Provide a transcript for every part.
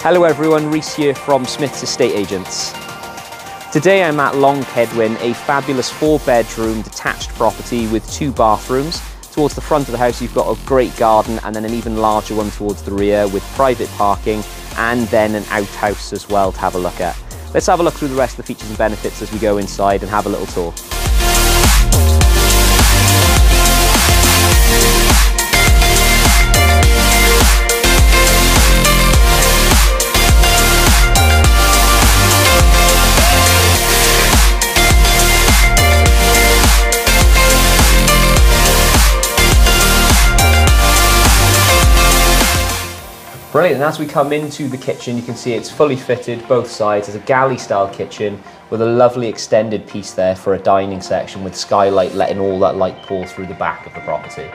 Hello everyone, Reece here from Smith's Estate Agents. Today I'm at Lon Cedwyn, a fabulous 4-bedroom detached property with 2 bathrooms. Towards the front of the house you've got a great garden and then an even larger one towards the rear with private parking and then an outhouse as well to have a look at. Let's have a look through the rest of the features and benefits as we go inside and have a little tour. Brilliant, and as we come into the kitchen you can see it's fully fitted both sides. It's a galley style kitchen with a lovely extended piece there for a dining section with skylight letting all that light pour through the back of the property.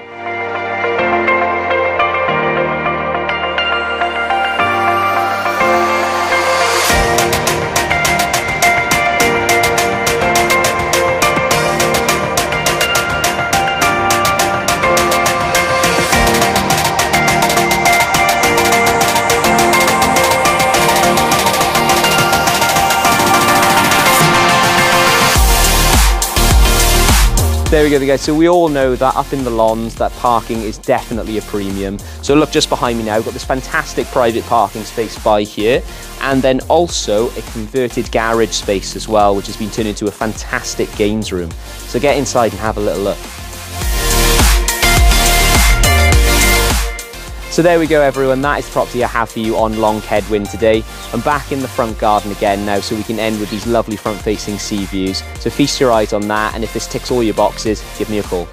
There we go guys, so we all know that up in the lawns that parking is definitely a premium. So look just behind me now, we've got this fantastic private parking space by here and then also a converted garage space as well, which has been turned into a fantastic games room. So get inside and have a little look. So there we go everyone, that is the property I have for you on Lon Cedwyn today. I'm back in the front garden again now so we can end with these lovely front facing sea views. So feast your eyes on that, and if this ticks all your boxes, give me a call.